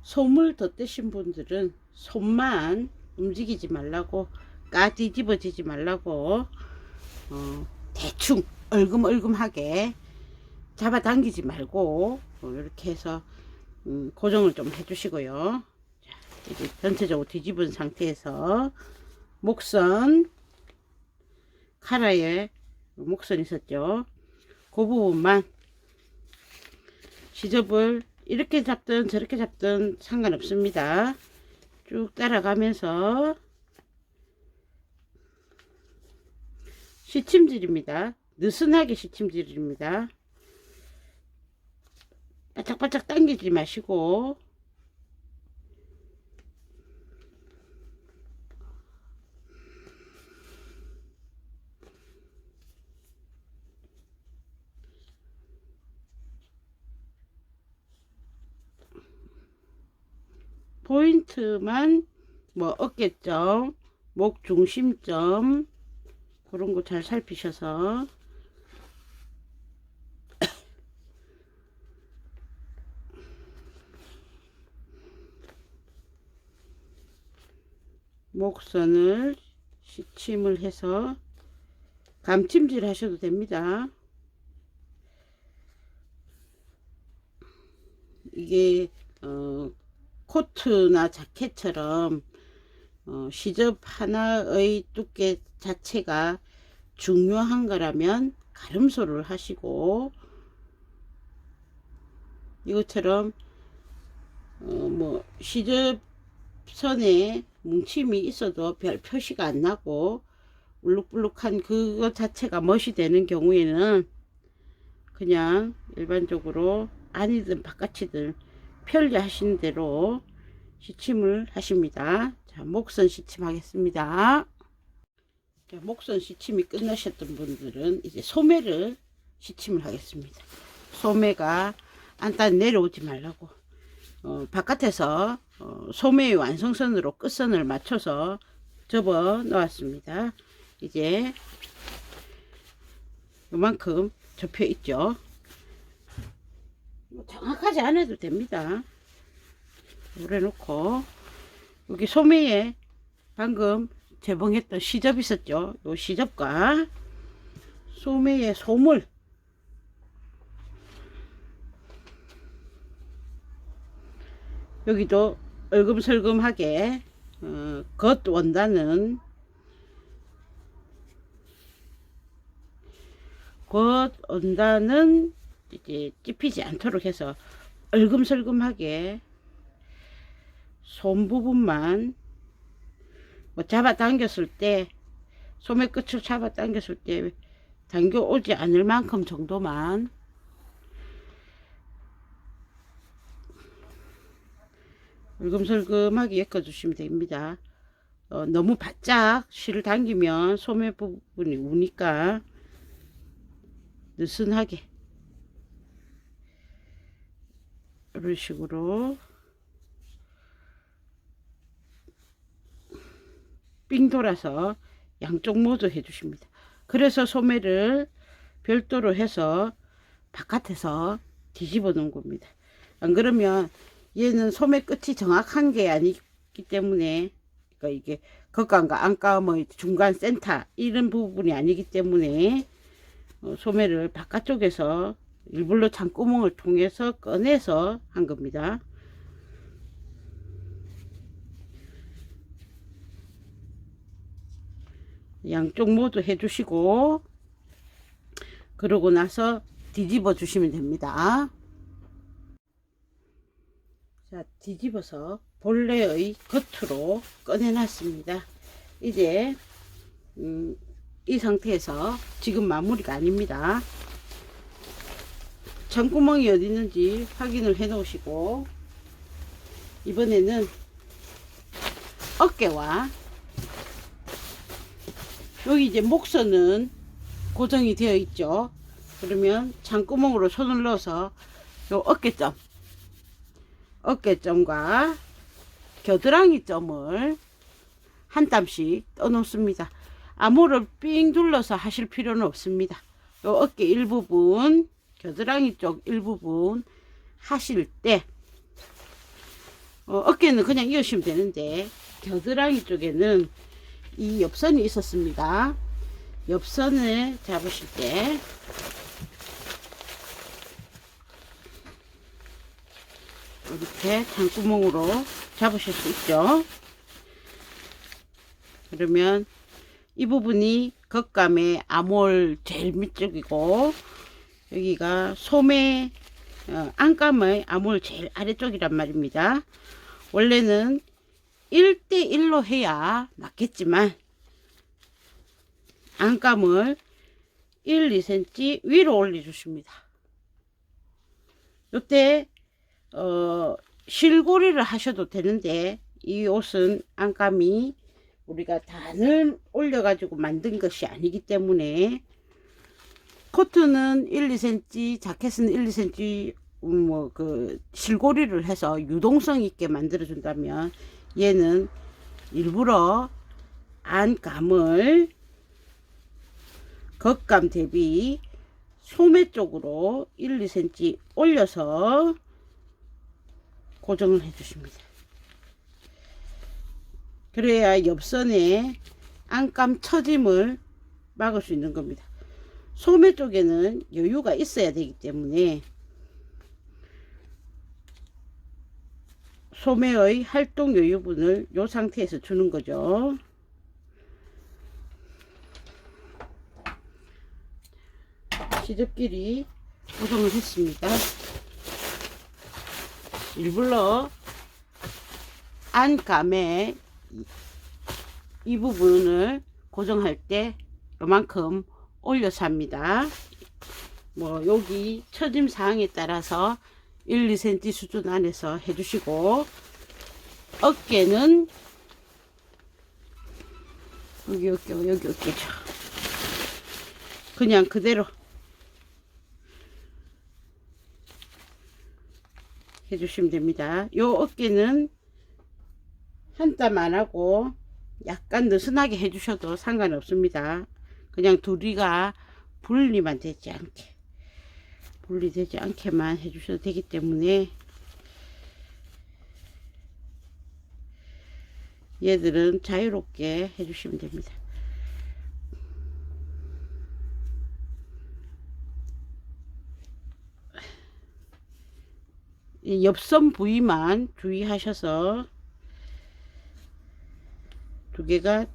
솜을 덧대신 분들은 손만 움직이지 말라고, 까뒤집어지지 말라고, 대충 얼금얼금하게 잡아당기지 말고 이렇게 해서 고정을 좀 해주시고요. 자, 이제 전체적으로 뒤집은 상태에서 목선, 카라에 목선 있었죠. 그 부분만 시접을 이렇게 잡든 저렇게 잡든 상관없습니다. 쭉 따라가면서 시침질입니다. 느슨하게 시침질입니다. 바짝바짝 당기지 마시고 포인트만 뭐 어깨점, 목 중심점 그런 거 잘 살피셔서 목선을 시침을 해서 감침질 하셔도 됩니다. 이게 코트나 자켓처럼 시접 하나의 두께 자체가 중요한 거라면 가름소를 하시고, 이것처럼 뭐 시접 선에 뭉침이 있어도 별 표시가 안 나고 울룩불룩한 그것 자체가 멋이 되는 경우에는 그냥 일반적으로 안이든 바깥이든 편리하신 대로 시침을 하십니다. 자, 목선 시침 하겠습니다. 자, 목선 시침이 끝나셨던 분들은 이제 소매를 시침을 하겠습니다. 소매가 안단 내려오지 말라고 바깥에서 소매의 완성선으로 끝선을 맞춰서 접어 놓았습니다. 이제 요만큼 접혀 있죠. 정확하지 않아도 됩니다. 오래 놓고 여기 소매에 방금 재봉했던 시접 있었죠. 요 시접과 소매의 소물 여기도 얼금설금하게 겉 원단은 이제 찝히지 않도록 해서 얼금설금하게 손 부분만 뭐 잡아 당겼을 때 소매 끝을 잡아 당겼을 때 당겨 오지 않을 만큼 정도만 얼금설금하게 엮어 주시면 됩니다. 너무 바짝 실을 당기면 소매 부분이 우니까 느슨하게 이런 식으로 삥 돌아서 양쪽 모두 해주십니다. 그래서 소매를 별도로 해서 바깥에서 뒤집어 놓은 겁니다. 안 그러면 얘는 소매 끝이 정확한 게 아니기 때문에, 그러니까 이게 겉감과 안감의 중간 센터 이런 부분이 아니기 때문에 소매를 바깥쪽에서 일부러 창구멍을 통해서 꺼내서 한 겁니다. 양쪽 모두 해주시고 그러고 나서 뒤집어 주시면 됩니다. 자, 뒤집어서 본래의 겉으로 꺼내 놨습니다. 이제 이 상태에서 지금 마무리가 아닙니다. 창구멍이 어디 있는지 확인을 해 놓으시고 이번에는 어깨와 여기 이제 목선은 고정이 되어 있죠. 그러면 창구멍으로 손을 넣어서 요 어깨점과 겨드랑이 점을 한 땀씩 떠 놓습니다. 암호를 삥 둘러서 하실 필요는 없습니다. 요 어깨 일부분, 겨드랑이 쪽 일부분 하실 때 어깨는 그냥 이으시면 되는데 겨드랑이 쪽에는 이 옆선이 있었습니다. 옆선을 잡으실 때 이렇게 장구멍으로 잡으실 수 있죠. 그러면 이 부분이 겉감의 암홀 제일 밑쪽이고, 여기가 소매 안감의 암홀 제일 아래쪽이란 말입니다. 원래는 1대1로 해야 맞겠지만 안감을 1, 2cm 위로 올려 주십니다. 이때 실고리를 하셔도 되는데, 이 옷은 안감이 우리가 단을 올려 가지고 만든 것이 아니기 때문에, 코트는 1, 2cm, 자켓은 1, 2cm 실고리를 해서 유동성 있게 만들어 준다면, 얘는 일부러 안감을 겉감 대비 소매 쪽으로 1, 2cm 올려서 고정을 해 주십니다. 그래야 옆선에 안감 처짐을 막을 수 있는 겁니다. 소매 쪽에는 여유가 있어야 되기 때문에 소매의 활동 여유분을 이 상태에서 주는 거죠. 시접끼리 고정을 했습니다. 일부러 안감에 이 부분을 고정할 때 요만큼 올려서 합니다. 여기 처짐 사항에 따라서 1, 2cm 수준 안에서 해주시고, 어깨는 여기 어깨죠. 그냥 그대로 해주시면 됩니다. 요 어깨는 한 땀 안 하고 약간 느슨하게 해주셔도 상관없습니다. 그냥 둘이가 분리되지 않게만 해주셔도 되기 때문에, 얘들은 자유롭게 해주시면 됩니다. 이 옆선 부위만 주의하셔서 두 개가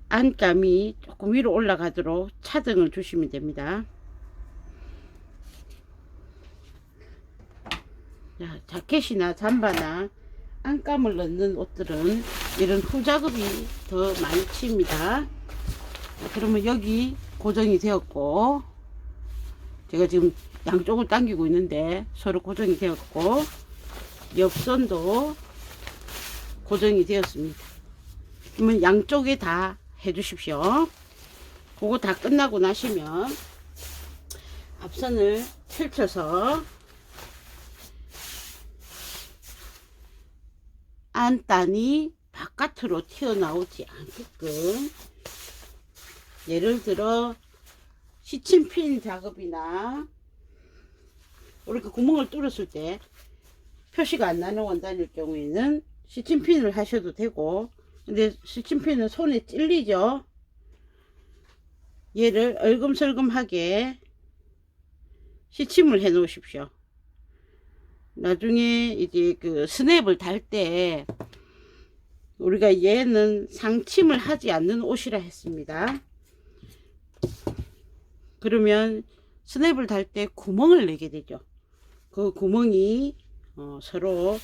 안감이 조금 위로 올라가도록 차등을 주시면 됩니다. 자, 자켓이나 잠바나 안감을 넣는 옷들은 이런 후작업이 더 많이 칩니다. 그러면 여기 고정이 되었고, 제가 지금 양쪽을 당기고 있는데 서로 고정이 되었고, 옆선도 고정이 되었습니다. 그러면 양쪽에 다 해주십시오. 그거 다 끝나고 나시면 앞선을 펼쳐서 안단이 바깥으로 튀어나오지 않게끔, 예를 들어 시침핀 작업이나 우리가 구멍을 뚫었을 때 표시가 안 나는 원단일 경우에는 시침핀을 하셔도 되고, 근데 시침핀은 손에 찔리죠. 얘를 얼금설금하게 시침을 해 놓으십시오. 나중에 이제 그 스냅을 달 때, 우리가 얘는 상침을 하지 않는 옷이라 했습니다. 그러면 스냅을 달 때 구멍을 내게 되죠. 그 구멍이 서로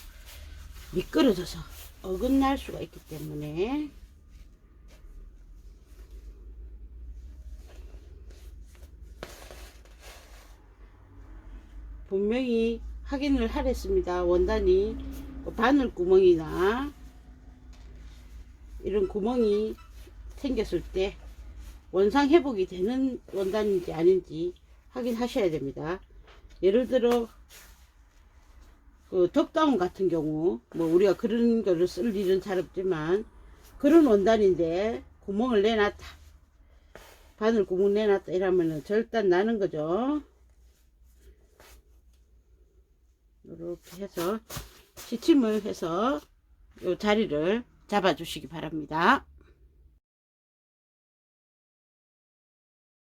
미끄러져서 어긋날 수가 있기 때문에, 분명히 확인을 하랬습니다. 원단이 바늘 구멍이나 이런 구멍이 생겼을 때 원상 회복이 되는 원단인지 아닌지 확인하셔야 됩니다. 예를 들어 그 덕다운 같은 경우, 우리가 그런 거를 쓸 일은 잘 없지만, 그런 원단인데 구멍을 내놨다, 바늘 구멍 내놨다 이러면은 절단 나는 거죠. 이렇게 해서 시침을 해서 요 자리를 잡아 주시기 바랍니다.